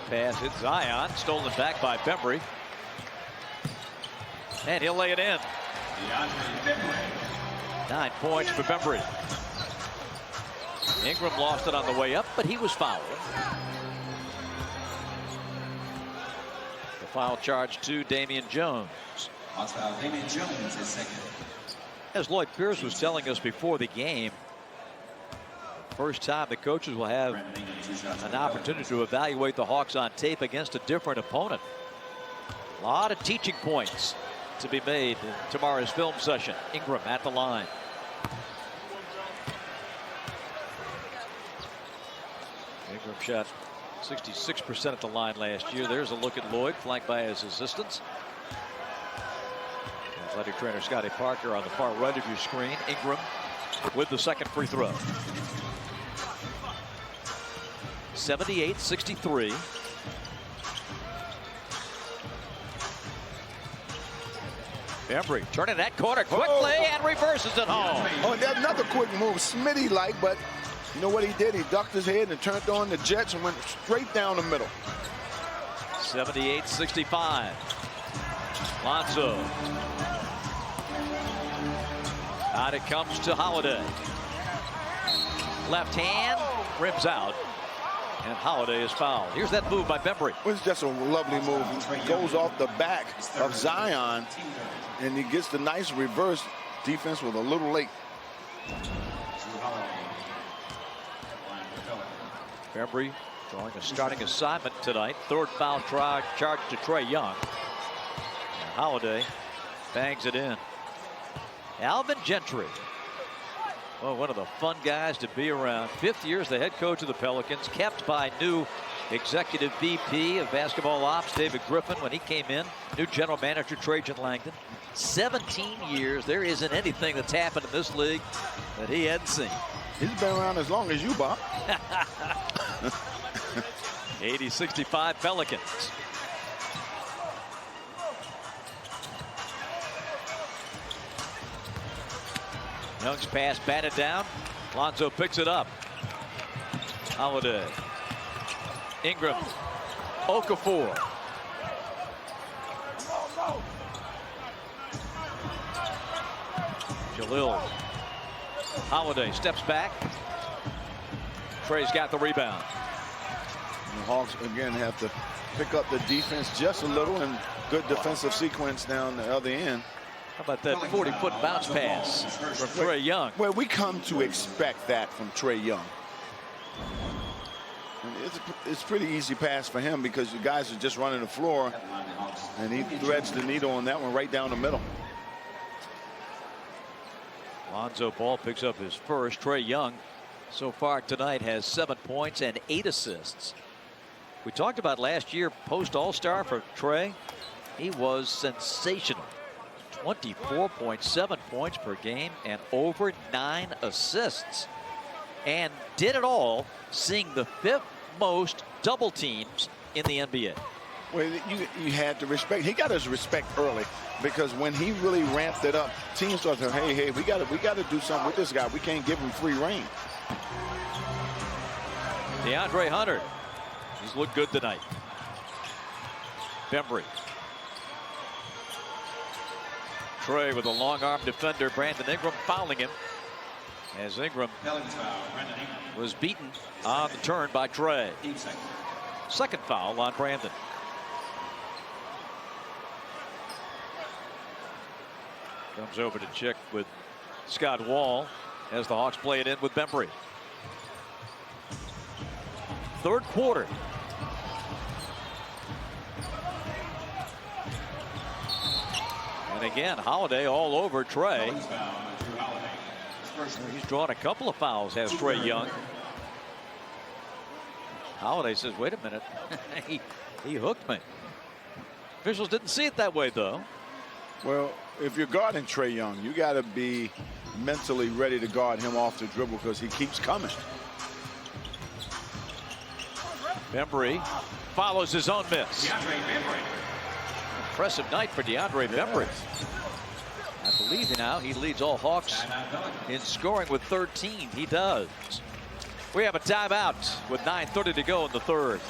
pass hit Zion, stolen back by Bembry. And he'll lay it in. 9 points for Bembry. Ingram lost it on the way up, but he was fouled. The foul charge to Damian Jones. Damian Jones is second. As Lloyd Pierce was telling us before the game, first time the coaches will have an opportunity to evaluate the Hawks on tape against a different opponent. A lot of teaching points to be made in tomorrow's film session. Ingram at the line. Ingram shot 66% at the line last year. There's a look at Lloyd, flanked by his assistants. Athletic trainer Scotty Parker on the far right of your screen. Ingram with the second free throw. 78-63. Bembry turning that corner quickly and reverses it home. Oh, that's another quick move, Smitty-like, but you know what he did? He ducked his head and turned on the Jets and went straight down the middle. 78-65. Lonzo. Out it comes to Holiday. Left hand, rims out. And Holiday is fouled. Here's that move by Bembry. It's just a lovely move. He goes off the back of Zion, and he gets the nice reverse. Defense was a little late. Bembry drawing a starting assignment tonight. Third foul charge to Trae Young. And Holiday bangs it in. Alvin Gentry. Well, one of the fun guys to be around. 5th year as the head coach of the Pelicans, kept by new executive VP of basketball ops, David Griffin, when he came in. New general manager, Trajan Langdon. 17 years. There isn't anything that's happened in this league that he hadn't seen. He's been around as long as you, Bob. 80-65 Pelicans. Young's pass batted down. Lonzo picks it up. Holiday. Ingram. Okafor. Jalil. Holiday steps back. Trae's got the rebound. The Hawks again have to pick up the defense just a little, and good defensive sequence down the other end. How about that 40-foot bounce pass from Trae Young? Well, we come to expect that from Trae Young. It's pretty easy pass for him because the guys are just running the floor, and he threads the needle on that one right down the middle. Lonzo Ball picks up his first. Trae Young so far tonight has 7 points and 8 assists. We talked about last year post All-Star for Trae. He was sensational. 24.7 points per game and over 9 assists. And did it all seeing the 5th most double teams in the NBA. Well, you had to respect. He got his respect early because when he really ramped it up, teams started to, hey, we got to do something with this guy. We can't give him free reign. DeAndre Hunter, he's looked good tonight. Bembry. Trae with a long arm defender, Brandon Ingram, fouling him as Ingram was beaten on the turn by Trae. Second foul on Brandon. Comes over to check with Scott Wall as the Hawks play it in with Bembry. Third quarter. And again, Holiday all over Trae. He's drawn a couple of fouls, has Trae Young. Holiday says, wait a minute, he hooked me. Officials didn't see it that way, though. Well, if you're guarding Trae Young, you got to be mentally ready to guard him off the dribble because he keeps coming. Bembry follows his own miss. Impressive night for DeAndre Bembry. I believe now he leads all Hawks in scoring with 13. He does. We have a timeout with 9:30 to go in the third.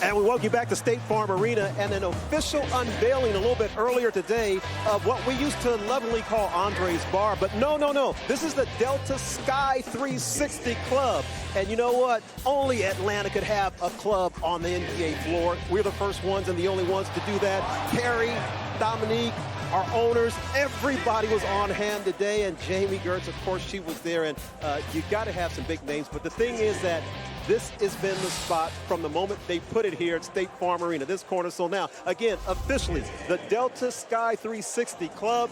And we welcome you back to State Farm Arena and an official unveiling a little bit earlier today of what we used to lovingly call Andre's Bar. But no. This is the Delta Sky 360 Club. And you know what? Only Atlanta could have a club on the NBA floor. We're the first ones and the only ones to do that. Terry, Dominique, our owners, everybody was on hand today. And Jamie Gertz, of course, she was there. And you got to have some big names. But the thing is that this has been the spot from the moment they put it here at State Farm Arena, this corner. So now, again, officially, the Delta Sky 360 Club.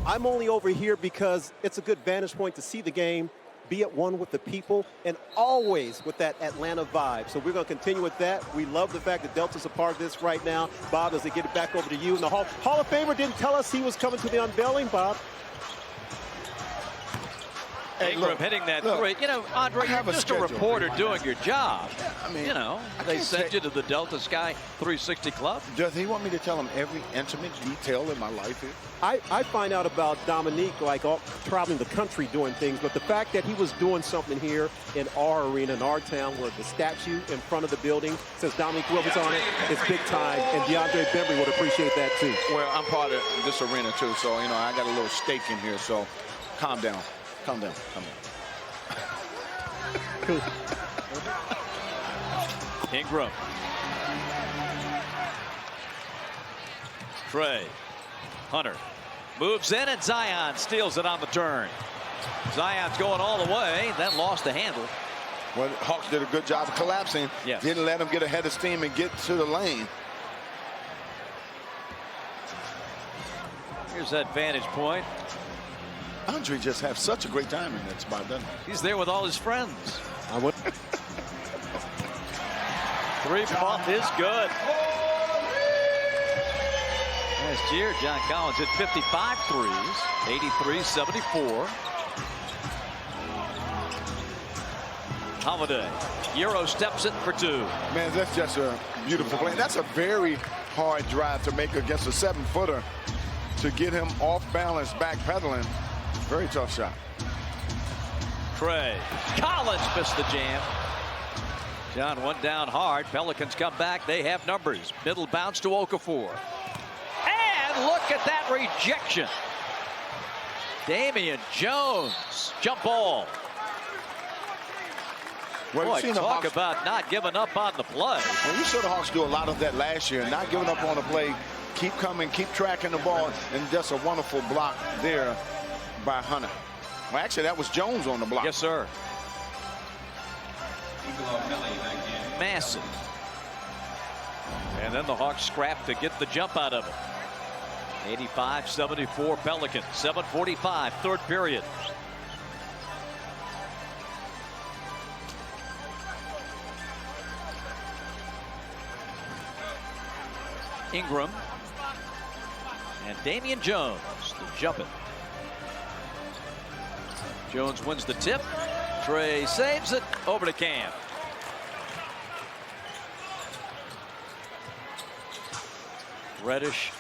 I'm only over here because it's a good vantage point to see the game, be at one with the people, and always with that Atlanta vibe. So we're going to continue with that. We love the fact that Delta's a part of this right now. Bob, as they get it back over to you. And the Hall of Famer didn't tell us he was coming to the unveiling, Bob. Ingram hitting that three. You know, Andre, you're just a reporter doing your job. I mean, you know, they sent you to the Delta Sky 360 Club. Does he want me to tell him every intimate detail in my life here? I find out about Dominique like traveling the country doing things, but the fact that he was doing something here in our arena, in our town, where the statue in front of the building says Dominique Wilkins on it, it's big time, and DeAndre Bembry would appreciate that too. Well, I'm part of this arena too, so, you know, I got a little stake in here, so calm down. Calm down. Cool. Ingram. Trey. Hunter. Moves in, and Zion steals it on the turn. Zion's going all the way, then lost the handle. Well, Hawks did a good job of collapsing. Yes. Didn't let him get ahead of steam and get to the lane. Here's that vantage point. Andre just has such a great time in that spot, doesn't he? He's there with all his friends. Three-ball is good. Last year, John Collins hit 55 threes, 83-74. Holiday. Euro steps in for two. Man, that's just a beautiful play. That's a very hard drive to make against a 7-footer. To get him off balance, backpedaling. Very tough shot. Trey. Collins missed the jam. John, one down hard. Pelicans come back. They have numbers. Middle bounce to Okafor. And look at that rejection. Damian Jones. Jump ball. Well, boy, talk about not giving up on the play. Well, we saw the Hawks do a lot of that last year. Not giving up on the play. Keep coming, keep tracking the ball. And just a wonderful block there by Hunter. Well, actually, that was Jones on the block. Yes, sir. Massive. And then the Hawks scrap to get the jump out of it. 85-74 Pelicans. 7:45, third period. Ingram. And Damian Jones to jump it. Jones wins the tip. Trey saves it. Over to Cam. Reddish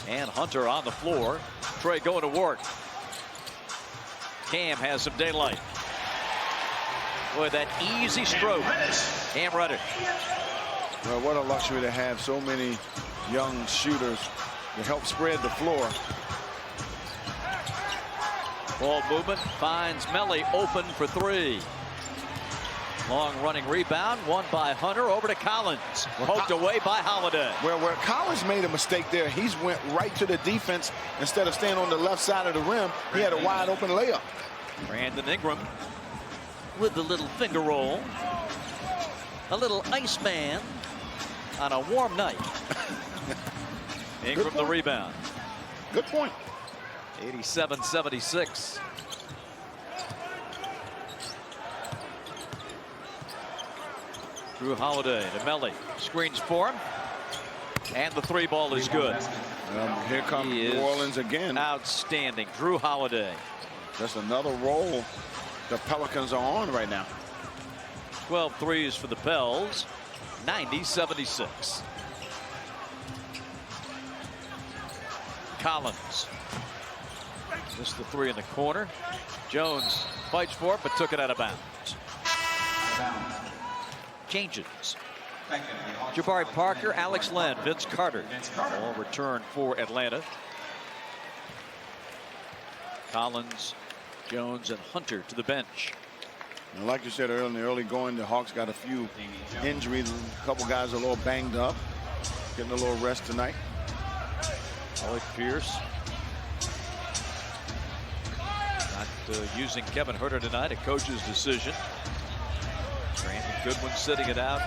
and Hunter on the floor. Trey going to work. Cam has some daylight. Boy, that easy stroke. Cam Reddish. Well, what a luxury to have so many young shooters to help spread the floor. Ball movement finds Melly open for three. Long running rebound, won by Hunter, over to Collins. Poked away by Holiday. Well, where Collins made a mistake there, he's went right to the defense instead of staying on the left side of the rim. He had a wide open layup. Brandon Ingram with the little finger roll. A little Iceman on a warm night. Ingram the rebound. Good point. 87-76. Drew Holiday to Melly. Screens for him. And the three ball is good. Here comes New Orleans again. Outstanding. Drew Holiday. Just another roll the Pelicans are on right now. 12 threes for the Pels. 90-76. Collins. Missed the three in the corner. Jones fights for it, but took it out of bounds. Changes. Jabari Parker, Alex Len, Vince Carter all return for Atlanta. Collins, Jones, and Hunter to the bench. And like you said earlier, in the early going, the Hawks got a few injuries. A couple guys are a little banged up. Getting a little rest tonight. Alec Pierce. Not using Kevin Huerter tonight, a coach's decision. Brandon Goodwin sitting it out.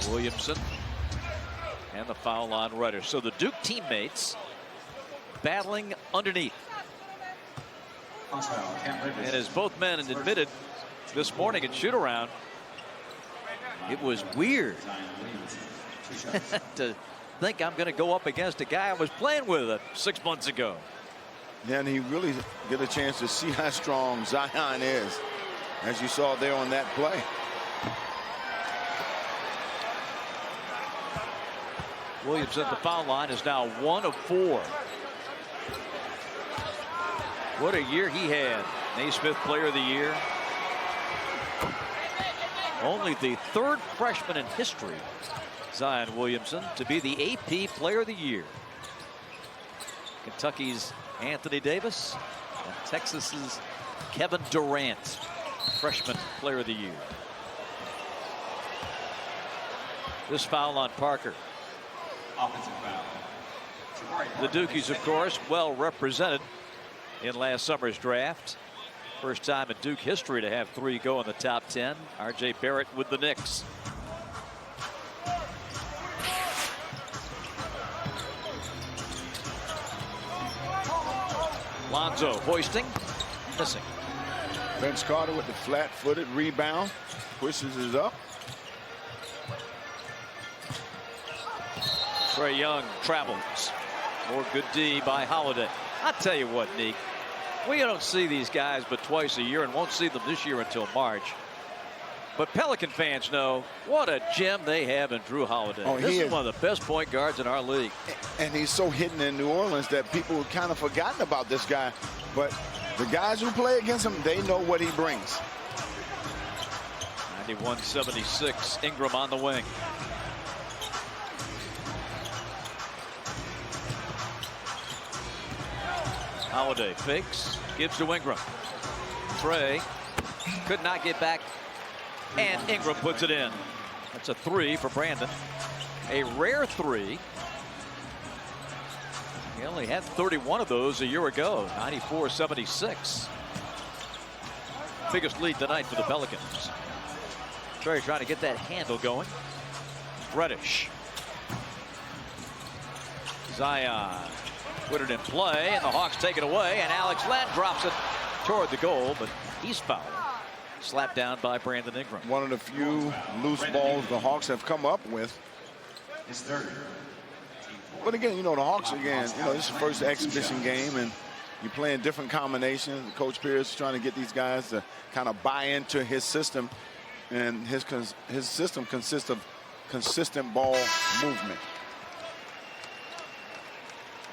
Williamson. And the foul line runner. So the Duke teammates battling underneath. And as both men admitted this morning at shoot-around, it was weird to think I'm going to go up against a guy I was playing with 6 months ago. Yeah, and he really get a chance to see how strong Zion is, as you saw there on that play. Williams at the foul line is now 1 of 4. What a year he had. Naismith Player of the Year. Only the 3rd freshman in history, Zion Williamson, to be the AP Player of the Year. Kentucky's Anthony Davis and Texas's Kevin Durant, Freshman Player of the Year. This foul on Parker. Offensive foul. The Dukies, of course, well represented in last summer's draft. First time in Duke history to have 3 go in the top 10. R.J. Barrett with the Knicks. Lonzo hoisting, missing. Vince Carter with the flat-footed rebound, pushes it up. Trae Young travels. More good D by Holiday. I tell you what, Neek, we don't see these guys but twice a year and won't see them this year until March. But Pelican fans know what a gem they have in Drew Holiday. Oh, this is one of the best point guards in our league. And he's so hidden in New Orleans that people have kind of forgotten about this guy. But the guys who play against him, they know what he brings. 91-76, Ingram on the wing. Holiday fakes, gives to Ingram. Trae could not get back, and Ingram puts it in. That's a 3 for Brandon. A rare 3. He only had 31 of those a year ago. 94-76. Biggest lead tonight for the Pelicans. Trae trying to get that handle going. Reddish. Zion. Put it in play, and the Hawks take it away, and Alex Len drops it toward the goal, but he's fouled. Slapped down by Brandon Ingram. One of the few loose balls the Hawks have come up with. His 3rd. But again, you know, the Hawks, again, you know, this is the first exhibition game, and you're playing different combinations. Coach Pierce is trying to get these guys to kind of buy into his system, and his system consists of consistent ball movement.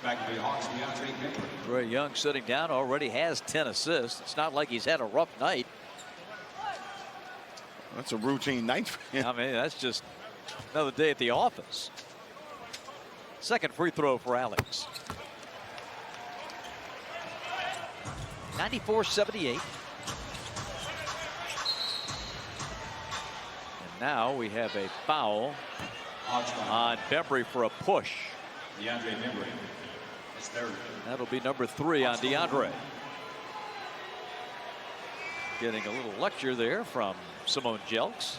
Back to the Hawks, Trae Young sitting down already has 10 assists. It's not like he's had a rough night. That's a routine night for him. I mean, that's just another day at the office. Second free throw for Alex. 94-78. And now we have a foul on Bembry for a push. DeAndre Bembry. His 3rd. That'll be number 3 on DeAndre. Getting a little lecture there from Simone Jelks.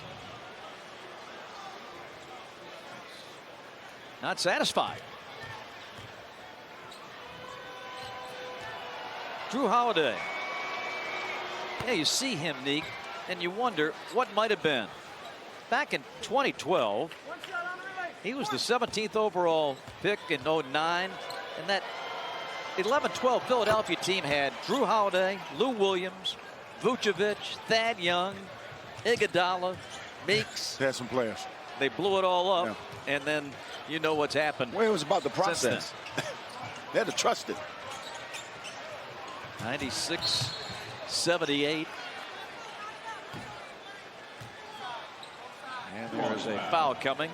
Not satisfied. Drew Holiday. Yeah, you see him, Neek, and you wonder what might have been. Back in 2012, he was the 17th overall pick in 09, and that 11-12 Philadelphia team had Drew Holiday, Lou Williams, Vucevic, Thad Young, Iguodala, Meeks. They had some players. They blew it all up, and then you know what's happened. Well, it was about the process. They had to trust it. 96-78. And there's a foul coming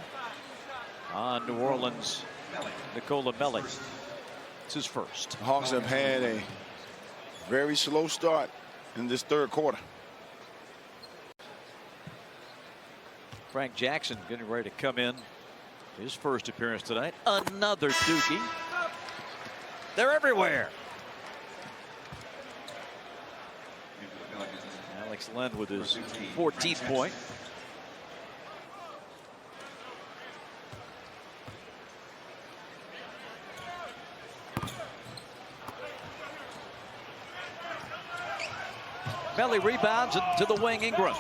on New Orleans' Nicola Melli. It's his first. The Hawks have had a very slow start in this third quarter. Frank Jackson getting ready to come in. His first appearance tonight. Another Dookie. They're everywhere. Alex Len with his 14th point. Melli rebounds to the wing. Ingram.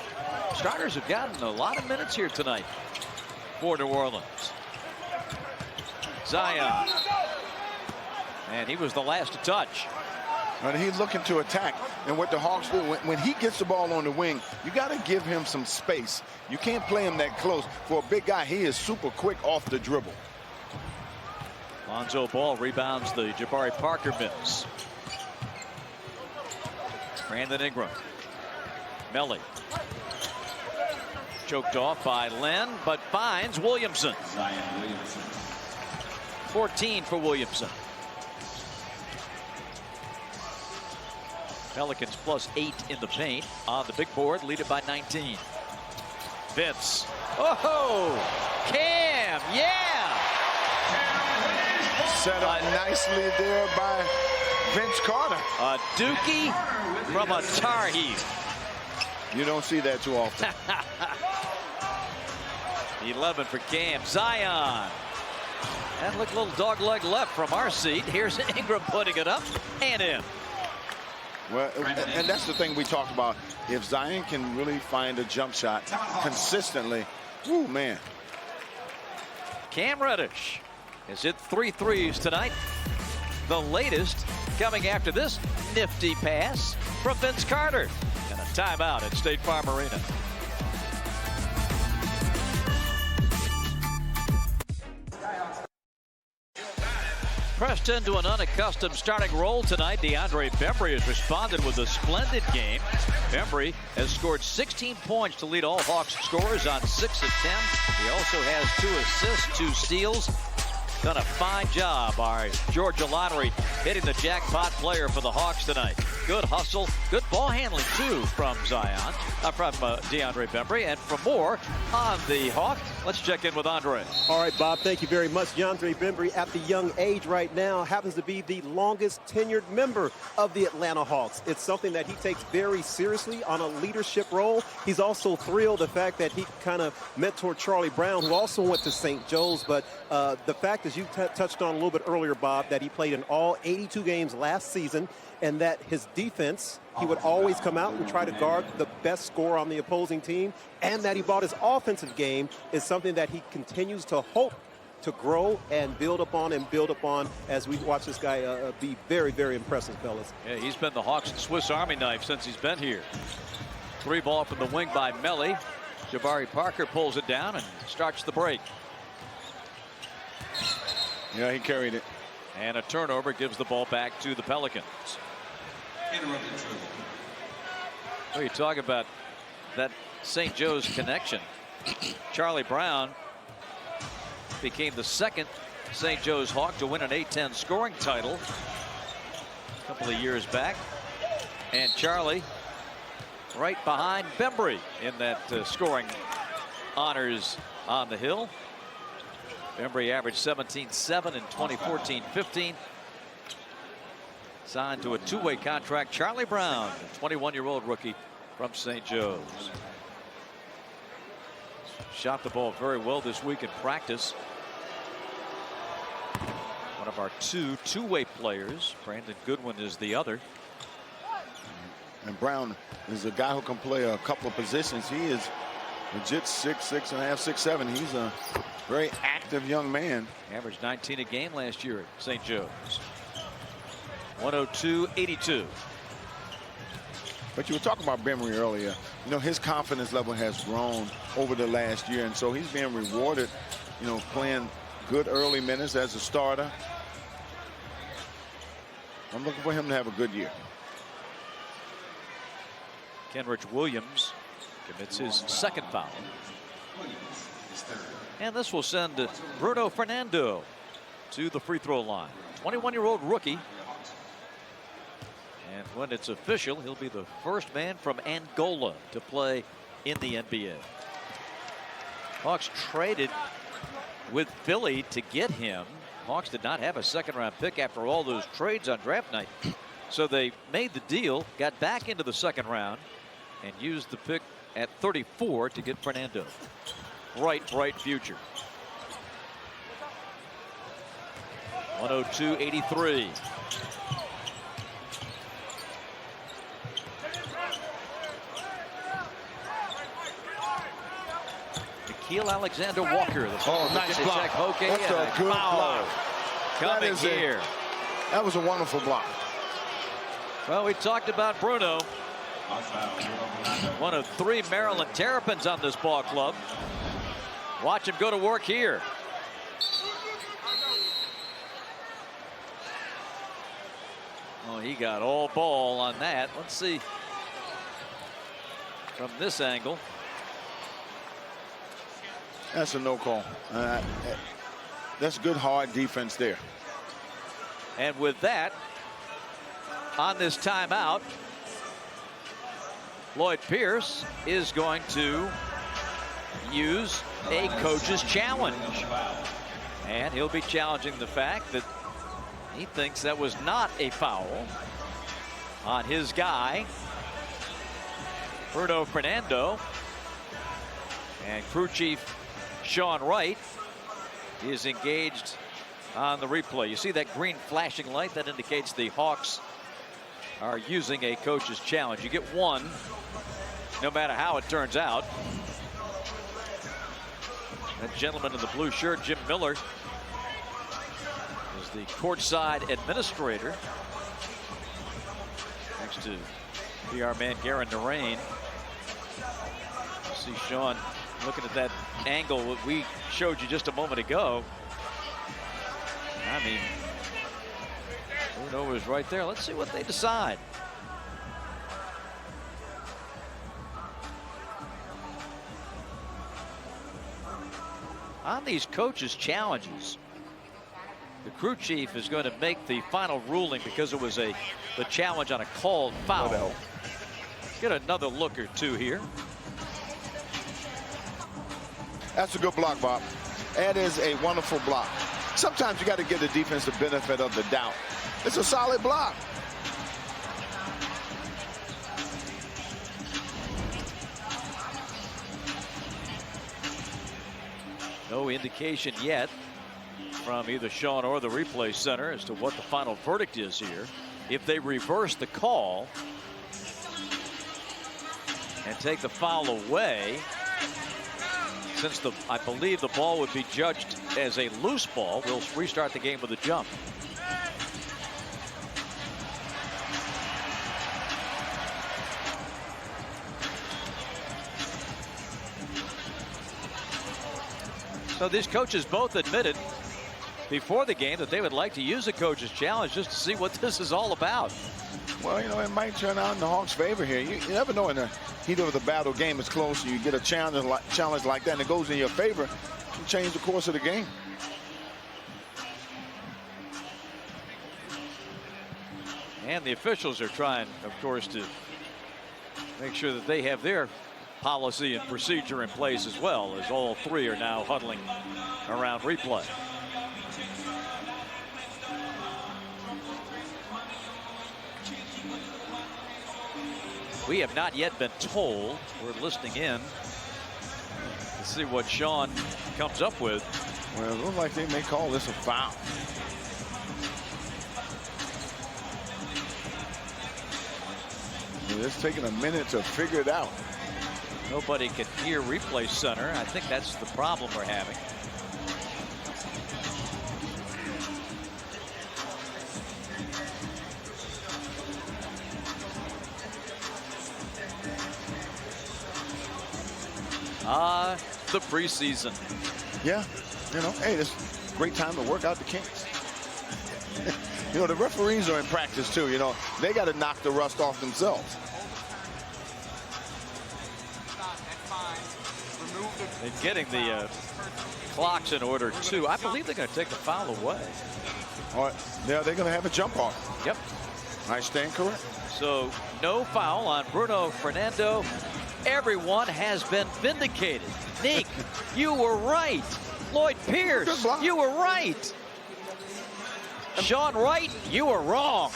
Starters have gotten a lot of minutes here tonight for New Orleans. Zion. And he was the last to touch. And he's looking to attack. And what the Hawks do, when he gets the ball on the wing, you got to give him some space. You can't play him that close. For a big guy, he is super quick off the dribble. Lonzo Ball rebounds the Jabari Parker miss. Brandon Ingram. Melli. Choked off by Len, but finds Williamson. 14 for Williamson. Pelicans +8 in the paint. On the big board, lead it by 19. Vince. Oh, Cam, yeah! Set up nicely there by Vince Carter. A Dookie from a Tar Heel. You don't see that too often. 11 for Cam. Zion. That looked a little dog leg left from our seat. Here's Ingram putting it up and in. Well, and that's the thing we talked about. If Zion can really find a jump shot consistently, whoo, man. Cam Reddish has hit 3 threes tonight. The latest coming after this nifty pass from Vince Carter. And a timeout at State Farm Arena. Pressed into an unaccustomed starting role tonight, DeAndre Bembry has responded with a splendid game. Bembry has scored 16 points to lead all Hawks scorers on 6 of 10. He also has 2 assists, 2 steals. Done a fine job. Our Georgia Lottery hitting the jackpot player for the Hawks tonight. Good hustle, good ball handling too from DeAndre Bembry. And for more on the Hawk, let's check in with Andre. All right, Bob, thank you very much. DeAndre Bembry, at the young age right now, happens to be the longest tenured member of the Atlanta Hawks. It's something that he takes very seriously on a leadership role. He's also thrilled the fact that he kind of mentored Charlie Brown, who also went to St. Joe's. But the fact, as you touched on a little bit earlier, Bob, that he played in all 82 games last season, and that his defense, he would always come out and try to guard the best scorer on the opposing team, and that he brought his offensive game is something that he continues to hope to grow and build upon as we watch this guy be very, very impressive, fellas. Yeah, he's been the Hawks' Swiss Army knife since he's been here. 3 ball from the wing by Melli. Jabari Parker pulls it down and starts the break. Yeah, he carried it. And a turnover gives the ball back to the Pelicans. Well, you talk about that St. Joe's connection. Charlie Brown became the second St. Joe's Hawk to win an A-10 scoring title a couple of years back. And Charlie right behind Bembry in that scoring honors on the Hill. Bembry averaged 17-7 in 2014-15. Signed to a 2-way contract. Charlie Brown, a 21-year-old rookie from St. Joe's. Shot the ball very well this week in practice. One of our two-way players. Brandon Goodwin is the other. And Brown is a guy who can play a couple of positions. He is legit 6'6.5", 6'7". He's a very active young man. Averaged 19 a game last year at St. Joe's. 102-82. But you were talking about Bembry earlier. You know, his confidence level has grown over the last year, and so he's being rewarded, you know, playing good early minutes as a starter. I'm looking for him to have a good year. Kenrich Williams commits his second foul. Williams is third. And this will send Bruno Fernando to the free throw line. 21-year-old rookie. And when it's official, he'll be the first man from Angola to play in the NBA. Hawks traded with Philly to get him. Hawks did not have a second-round pick after all those trades on draft night. So they made the deal, got back into the second round, and used the pick at 34 to get Fernando. Bright future. 102-83. Nikhil Alexander-Walker, the nice block. That's a good block. Coming here. That was a wonderful block. Well, we talked about Bruno. One of 3 Maryland Terrapins on this ball club. Watch him go to work here. Oh, he got all ball on that. Let's see from this angle. That's a no call. That's good hard defense there. And with that, on this timeout, Lloyd Pierce is going to use a coach's challenge. And he'll be challenging the fact that he thinks that was not a foul on his guy, Bruno Fernando. And crew chief Sean Wright is engaged on the replay. You see that green flashing light? That indicates the Hawks are using a coach's challenge. You get one, no matter how it turns out. That gentleman in the blue shirt, Jim Miller, is the courtside administrator. Next to PR man Garen Narain. See Sean looking at that angle that we showed you just a moment ago. I mean, Bruno was right there. Let's see what they decide. On these coaches' challenges, the crew chief is going to make the final ruling because it was the challenge on a called foul. Get another look or two here. That's a good block, Bob. That is a wonderful block. Sometimes you got to give the defense the benefit of the doubt. It's a solid block. No indication yet from either Sean or the replay center as to what the final verdict is here. If they reverse the call and take the foul away, since I believe the ball would be judged as a loose ball, we'll restart the game with a jump. So these coaches both admitted before the game that they would like to use a coach's challenge just to see what this is all about. Well, you know, it might turn out in the Hawks' favor here. You never know, in the heat of the battle, game is close, you get a challenge like that and it goes in your favor, you can change the course of the game. And the officials are trying, of course, to make sure that they have their policy and procedure in place as well, as all 3 are now huddling around replay. We have not yet been told. We're listening in to see what Sean comes up with. Well, it looks like they may call this a foul. It's taking a minute to figure it out. Nobody can hear replay center. I think that's the problem we're having. The preseason. Yeah, you know, hey, it's a great time to work out the kinks. You know, the referees are in practice too. You know, they got to knock the rust off themselves. Remove And getting the clocks in order, too. I believe they're going to take the foul away. All right. Yeah, they're going to have a jump off. Yep. I stand correct. So no foul on Bruno Fernando. Everyone has been vindicated. Nick, you were right. Lloyd Pierce, you were right. Sean Wright, you were wrong.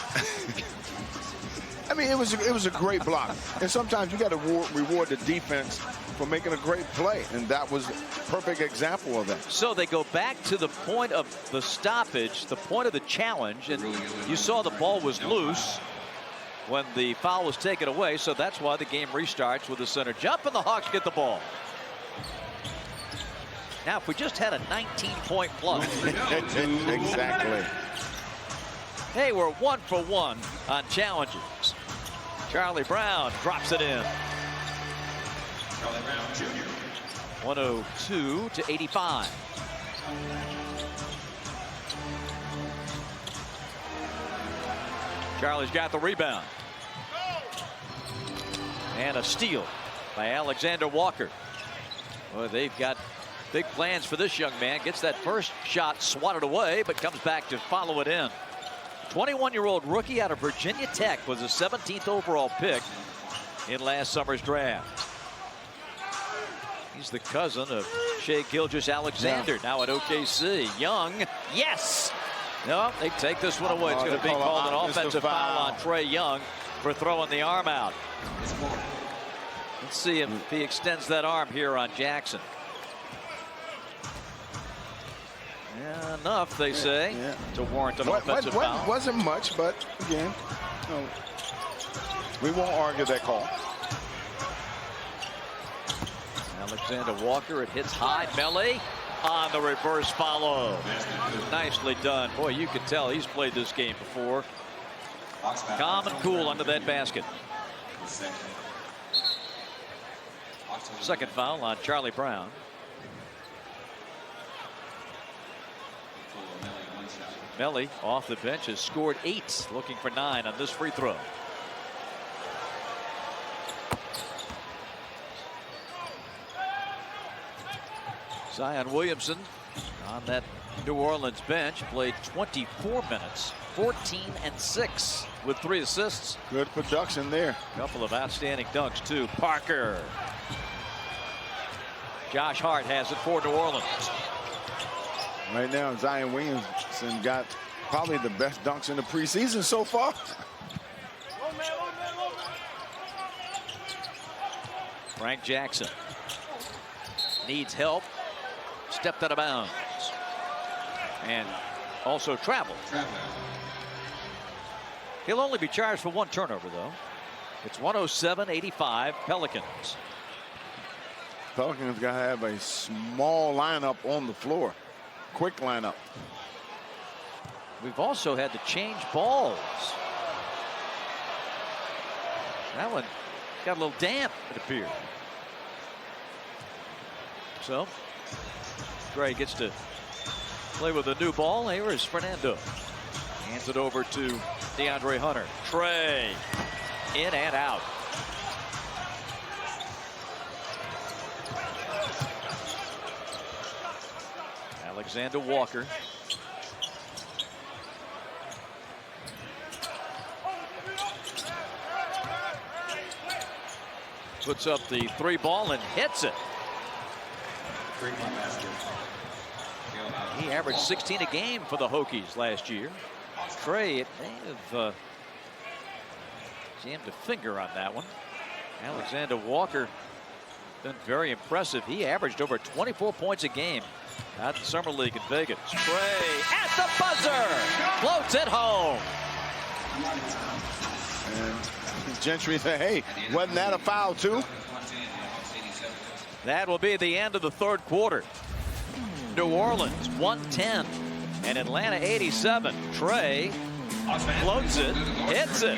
I mean, it was a great block. And sometimes you got to reward the defense for making a great play. And that was a perfect example of that. So they go back to the point of the stoppage, the point of the challenge. And you saw the ball was loose when the foul was taken away. So that's why the game restarts with the center jump, and the Hawks get the ball. Now, if we just had a 19-point plus. Exactly. Hey, we're 1 for 1 on challenges. Charlie Brown drops it in. Charlie Brown Jr. 102 to 85. Charlie's got the rebound. And a steal by Alexander Walker. Well, they've got big plans for this young man. Gets that first shot swatted away, but comes back to follow it in. 21-year-old rookie out of Virginia Tech was the 17th overall pick in last summer's draft. He's the cousin of Shai Gilgeous-Alexander, now at OKC. Young, yes! No, they take this one away. It's going to be called an offensive foul on Trae Young for throwing the arm out. Let's see if he extends that arm here on Jackson. Yeah, enough, they say, to warrant an offensive foul. Wasn't much, but again, no, we won't argue that call. Alexander Walker, it hits high. Melly on the reverse follow. Nicely done. Boy, you can tell he's played this game before. Calm and cool under that basket. Second foul on Charlie Brown. Melly off the bench has scored 8, looking for 9 on this free throw. Zion Williamson on that New Orleans bench played 24 minutes, 14 and 6 with 3 assists. Good production there. A couple of outstanding dunks too. Parker. Josh Hart has it for New Orleans. Right now, Zion Williamson got probably the best dunks in the preseason so far. Frank Jackson needs help. Stepped out of bounds. And also traveled. He'll only be charged for 1 turnover, though. It's 107-85 Pelicans. Pelicans got to have a small lineup on the floor. Quick lineup. We've also had to change balls. That one got a little damp, it appeared. So Gray gets to play with a new ball. Here is Fernando. Hands it over to DeAndre Hunter. Trae in and out. Alexander Walker. Puts up the 3 ball and hits it. He averaged 16 a game for the Hokies last year. Trae, it may have jammed a finger on that one. Alexander Walker been very impressive. He averaged over 24 points a game out in Summer League in Vegas. Trae at the buzzer, floats it home. And Gentry said, hey, wasn't that a foul too? That will be the end of the 3rd quarter. New Orleans 110 and Atlanta 87. Trae floats it, hits it.